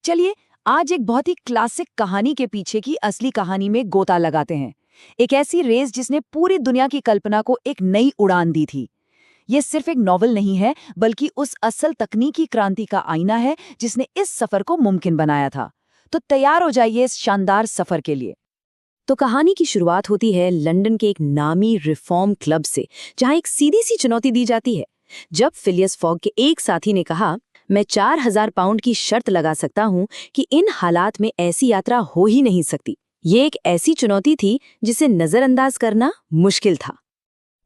चलिए, आज एक बहुत ही क्लासिक कहानी के पीछे की असली कहानी में गोता लगाते हैं। एक ऐसी रेस जिसने पूरी दुनिया की कल्पना को एक नई उड़ान दी थी। ये सिर्फ एक नॉवल नहीं है, बल्कि उस असल तकनीकी क्रांति का आईना है जिसने इस सफर को मुमकिन बनाया था। तो तैयार हो जाइए इस शानदार सफर के लिए। तो कहानी की शुरुआत होती है लंदन के एक नामी रिफॉर्म क्लब से, जहां एक सीधी सी चुनौती दी जाती है। जब फिलियस फॉग के एक साथी ने कहा, मैं 4,000 पाउंड की शर्त लगा सकता हूं कि इन हालात में ऐसी यात्रा हो ही नहीं सकती। ये एक ऐसी चुनौती थी जिसे नजरअंदाज करना मुश्किल था।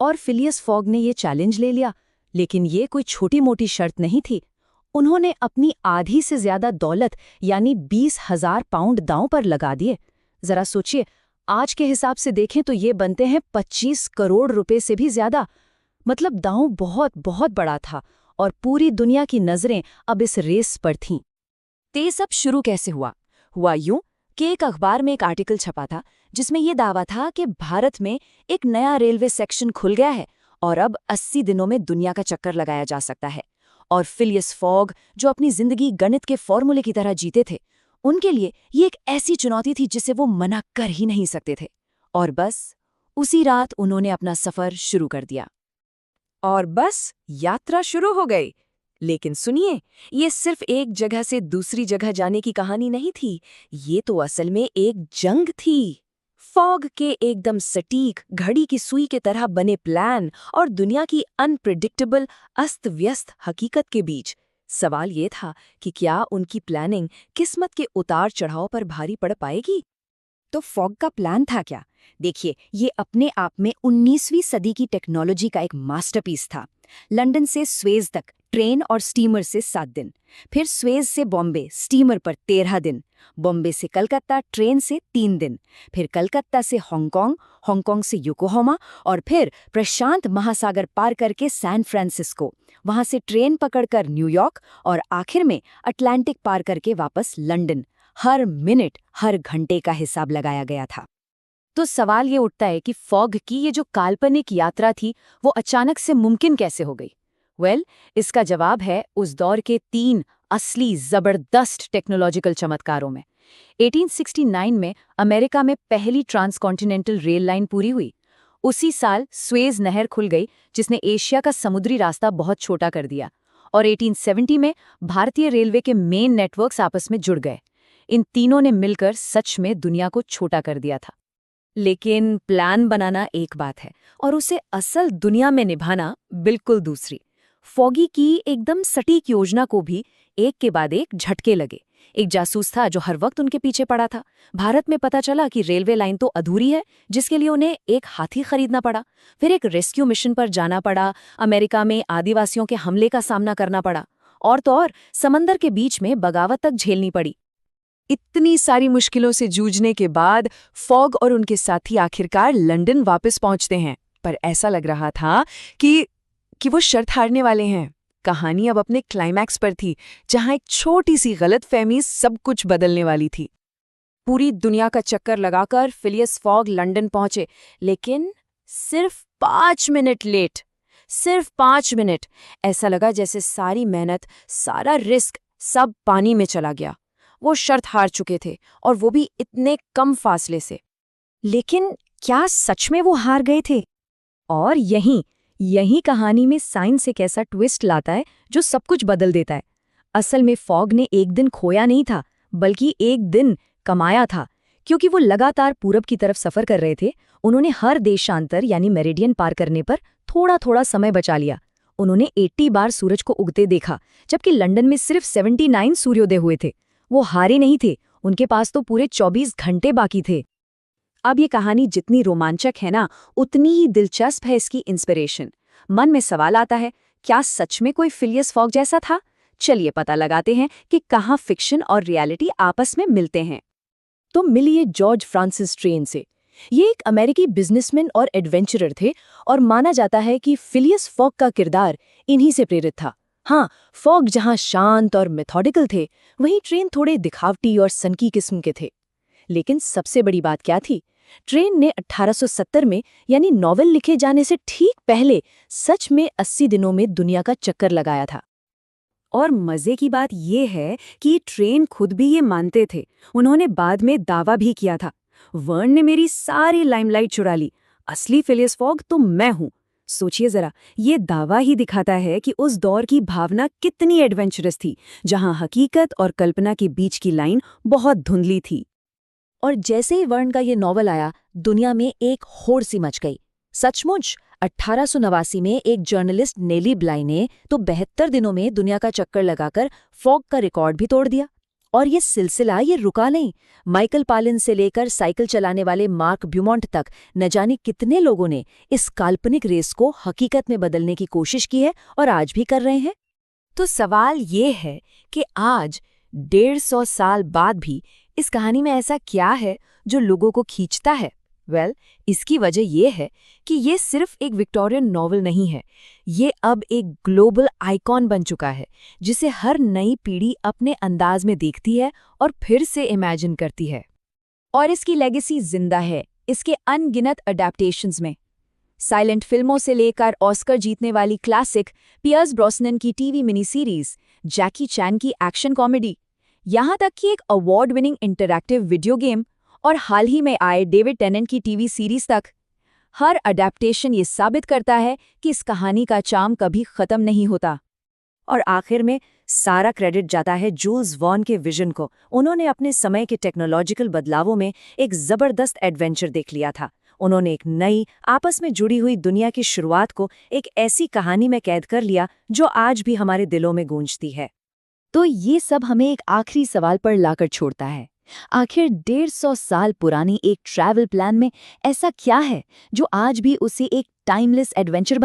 और फिलियस फॉग ने ये चैलेंज ले लिया, लेकिन ये कोई छोटी मोटी शर्त नहीं थी। उन्होंने अपनी आधी से ज्यादा दौलत यानी 20,000 पाउंड दांव पर लगा दिए। जरा सोचिए, आज के हिसाब से देखें तो ये बनते हैं 25 करोड़ रुपए से भी ज्यादा। मतलब दांव बहुत बहुत बड़ा था और पूरी दुनिया की नजरें अब इस रेस पर थीं। तो ये सब शुरू कैसे हुआ? हुआ यूं कि एक अखबार में एक आर्टिकल छपा था जिसमें ये दावा था कि भारत में एक नया रेलवे सेक्शन खुल गया है और अब 80 दिनों में दुनिया का चक्कर लगाया जा सकता है। और फिलियस फॉग, जो अपनी जिंदगी गणित के फॉर्मूले की तरह जीते थे, उनके लिए ये एक ऐसी चुनौती थी जिसे वो मना कर ही नहीं सकते थे। और बस उसी रात उन्होंने अपना सफर शुरू कर दिया। और बस यात्रा शुरू हो गई। लेकिन सुनिए, ये सिर्फ एक जगह से दूसरी जगह जाने की कहानी नहीं थी। ये तो असल में एक जंग थी। फॉग के एकदम सटीक, घड़ी की सुई के तरह बने प्लान और दुनिया की अनप्रेडिक्टेबल, अस्त-व्यस्त हकीकत के बीच सवाल ये था कि क्या उनकी प्लानिंग किस्मत के उतार-चढ़ाव पर भारी पड़ पाएगी? तो फॉग का प्लान था क्या? देखिए, ये अपने आप में 19वीं सदी की टेक्नोलॉजी का एक मास्टरपीस था। लंदन से स्वेज तक ट्रेन और स्टीमर से 7 दिन, फिर स्वेज से बॉम्बे स्टीमर पर 13 दिन, बॉम्बे से कलकत्ता ट्रेन से 3 दिन, फिर कलकत्ता से हांगकांग, हांगकांग से योकोहामा और फिर प्रशांत महासागर पार करके सैन फ्रांसिस्को, वहां से ट्रेन पकड़कर न्यूयॉर्क और आखिर में अटलांटिक पार करके वापस लंदन। हर मिनट, हर घंटे का हिसाब लगाया गया था। तो सवाल ये उठता है कि फॉग की ये जो काल्पनिक यात्रा थी, वो अचानक से मुमकिन कैसे हो गई? इसका जवाब है उस दौर के 3 असली जबरदस्त टेक्नोलॉजिकल चमत्कारों में। 1869 में अमेरिका में पहली ट्रांसकॉन्टिनेंटल रेल लाइन पूरी हुई। उसी साल स्वेज नहर खुल गई, जिसने एशिया का समुद्री रास्ता बहुत छोटा कर दिया। और 1870 में भारतीय रेलवे के मेन नेटवर्क्स आपस में जुड़ गए। इन तीनों ने मिलकर सच में दुनिया को छोटा कर दिया था। लेकिन प्लान बनाना एक बात है और उसे असल दुनिया में निभाना बिल्कुल दूसरी। फॉगी की एकदम सटीक योजना को भी एक के बाद एक झटके लगे। एक जासूस था जो हर वक्त उनके पीछे पड़ा था। भारत में पता चला कि रेलवे लाइन तो अधूरी है, जिसके लिए उन्हें एक हाथी खरीदना पड़ा। फिर एक रेस्क्यू मिशन पर जाना पड़ा। अमेरिका में आदिवासियों के हमले का सामना करना पड़ा। और तो और समंदर के बीच में बगावत तक झेलनी पड़ी। इतनी सारी मुश्किलों से जूझने के बाद फॉग और उनके साथी आखिरकार लंदन वापस पहुंचते हैं। पर ऐसा लग रहा था कि वो शर्त हारने वाले हैं। कहानी अब अपने क्लाइमैक्स पर थी, जहां एक छोटी सी गलतफहमी सब कुछ बदलने वाली थी। पूरी दुनिया का चक्कर लगाकर फिलियस फॉग लंदन पहुंचे, लेकिन सिर्फ 5 मिनट लेट। सिर्फ 5 मिनट। ऐसा लगा जैसे सारी मेहनत, सारा रिस्क सब पानी में चला गया। वो शर्त हार चुके थे, और वो भी इतने कम फासले से। लेकिन क्या सच में वो हार गए थे? और यही कहानी में साइंस एक ऐसा ट्विस्ट लाता है जो सब कुछ बदल देता है। असल में फॉग ने एक दिन खोया नहीं था, बल्कि एक दिन कमाया था। क्योंकि वो लगातार पूरब की तरफ सफर कर रहे थे, उन्होंने हर देशांतर यानी मेरिडियन पार करने पर थोड़ा थोड़ा समय बचा लिया। उन्होंने 80 बार सूरज को उगते देखा, जबकि लंदन में सिर्फ 79 सूर्योदय हुए थे। वो हारे नहीं थे, उनके पास तो पूरे 24 घंटे बाकी थे। अब ये कहानी जितनी रोमांचक है ना, उतनी ही दिलचस्प है इसकी इंस्पिरेशन। मन में सवाल आता है, क्या सच में कोई फिलियस फॉग जैसा था? चलिए पता लगाते हैं कि कहाँ फिक्शन और रियलिटी आपस में मिलते हैं। तो मिलिए जॉर्ज फ्रांसिस ट्रेन से। ये एक अमेरिकी बिजनेसमैन और एडवेंचरर थे, और माना जाता है कि फिलियस फॉग का किरदार इन्हीं से प्रेरित था। हाँ, फॉग जहाँ शांत और मेथोडिकल थे, वहीं ट्रेन थोड़े दिखावटी और सनकी किस्म के थे। लेकिन सबसे बड़ी बात क्या थी? ट्रेन ने 1870 में, यानी नॉवेल लिखे जाने से ठीक पहले, सच में 80 दिनों में दुनिया का चक्कर लगाया था। और मजे की बात ये है कि ट्रेन खुद भी ये मानते थे। उन्होंने बाद में दावा भी किया था, वर्न ने मेरी सारी लाइमलाइट चुरा ली, असली फिलियस फॉग तो मैं हूं। सोचिए जरा, ये दावा ही दिखाता है कि उस दौर की भावना कितनी एडवेंचरस थी, जहां हकीकत और कल्पना के बीच की लाइन बहुत धुंधली थी। और जैसे ही वर्ण का ये नॉवल आया, दुनिया में एक होड़ सी मच गई। सचमुच 1889 में एक जर्नलिस्ट नेली ब्लाई ने तो 72 दिनों में दुनिया का चक्कर लगाकर फॉग का रिकॉर्ड भी तोड़ दिया। और ये सिलसिला ये रुका नहीं। माइकल पालिन से लेकर साइकिल चलाने वाले मार्क ब्यूमॉन्ट तक न जाने कितने लोगों ने इस काल्पनिक रेस को हकीकत में बदलने की कोशिश की है और आज भी कर रहे हैं। तो सवाल ये है कि आज 150 साल बाद भी इस कहानी में ऐसा क्या है जो लोगों को खींचता है? इसकी वजह यह है कि ये सिर्फ एक विक्टोरियन नॉवल नहीं है, ये अब एक ग्लोबल आइकॉन बन चुका है, जिसे हर नई पीढ़ी अपने अंदाज में देखती है और फिर से इमेजिन करती है। और इसकी लेगेसी जिंदा है इसके अनगिनत अडैप्टेशंस में। साइलेंट फिल्मों से लेकर ऑस्कर जीतने वाली क्लासिक पियर्स ब्रॉसनन की टीवी मिनी सीरीज, जैकी चैन की एक्शन कॉमेडी, यहाँ तक कि एक award winning interactive video game और हाल ही में आए डेविड टेनेंट की टीवी सीरीज तक, हर अडैप्टेशन ये साबित करता है कि इस कहानी का चार्म कभी खत्म नहीं होता। और आखिर में सारा क्रेडिट जाता है जूल्स वॉर्न के विजन को। उन्होंने अपने समय के टेक्नोलॉजिकल बदलावों में एक जबरदस्त एडवेंचर देख लिया था। उन्होंने एक नई, आपस में जुड़ी हुई दुनिया की शुरुआत को एक ऐसी कहानी में कैद कर लिया जो आज भी हमारे दिलों में गूंजती है। तो ये सब हमें एक आखिरी सवाल पर लाकर छोड़ता है, आखिर 150 साल पुरानी एक ट्रैवल प्लान में ऐसा क्या है जो आज भी उसे एक टाइमलेस एडवेंचर